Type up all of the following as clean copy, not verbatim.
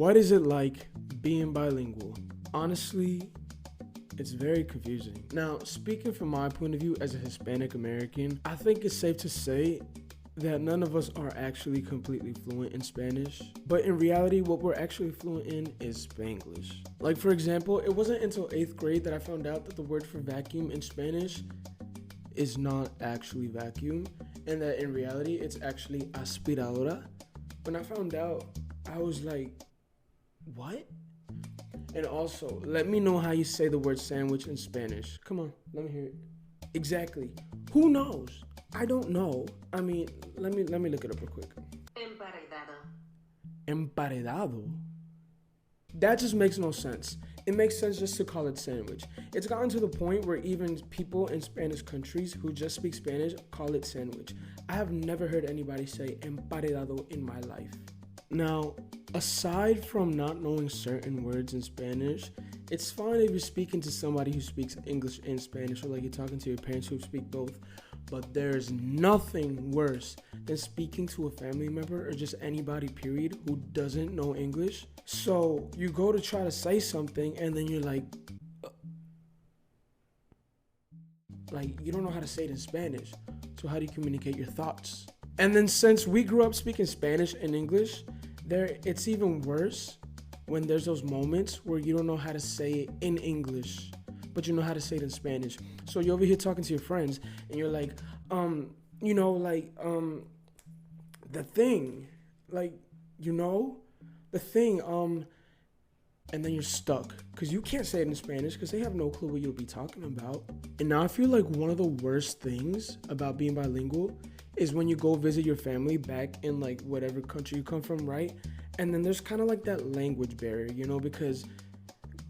What is it like being bilingual? Honestly, it's very confusing. Now, speaking from my point of view as a Hispanic American, I think it's safe to say that none of us are actually completely fluent in Spanish. But in reality, what we're actually fluent in is Spanglish. Like, for example, it wasn't until 8th grade that I found out that the word for vacuum in Spanish is not actually vacuum, and that in reality, it's actually aspiradora. When I found out, I was like, what? And also, let me know how you say the word sandwich in Spanish. Come on, let me hear it. Exactly. Who knows? I don't know. I mean, let me look it up real quick. Emparedado. Emparedado? That just makes no sense. It makes sense just to call it sandwich. It's gotten to the point where even people in Spanish countries who just speak Spanish call it sandwich. I have never heard anybody say emparedado in my life. Now, aside from not knowing certain words in Spanish, it's fine if you're speaking to somebody who speaks English and Spanish, or like you're talking to your parents who speak both. But there's nothing worse than speaking to a family member or just anybody, period, who doesn't know English. So you go to try to say something and then you're like you don't know how to say it in Spanish. So how do you communicate your thoughts? And then since we grew up speaking Spanish and English, it's even worse when there's those moments where you don't know how to say it in English, but you know how to say it in Spanish. So you're over here talking to your friends and you're like, the thing, and then you're stuck because you can't say it in Spanish because they have no clue what you'll be talking about. And now I feel like one of the worst things about being bilingual is when you go visit your family back in like whatever country you come from, right? And then there's kind of like that language barrier, because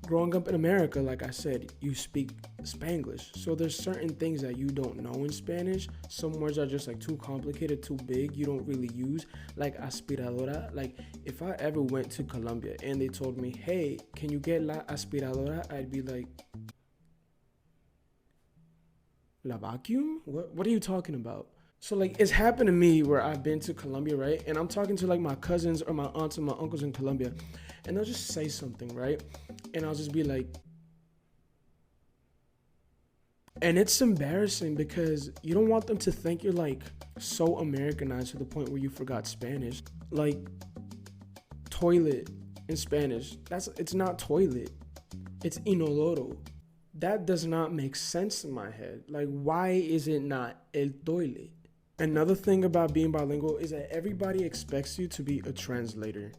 growing up in America, like I said, you speak Spanglish. So there's certain things that you don't know in Spanish. Some words are just like too complicated, too big, you don't really use, like aspiradora. Like if I ever went to Colombia and they told me, hey, can you get la aspiradora? I'd be like, la vacuum? What are you talking about? So like it's happened to me where I've been to Colombia, right? And I'm talking to like my cousins or my aunts and my uncles in Colombia, and they'll just say something, right? And I'll just be like, and it's embarrassing because you don't want them to think you're like so Americanized to the point where you forgot Spanish. Like toilet in Spanish, it's not toilet, it's inodoro. That does not make sense in my head. Like, why is it not el toilet? Another thing about being bilingual is that everybody expects you to be a translator.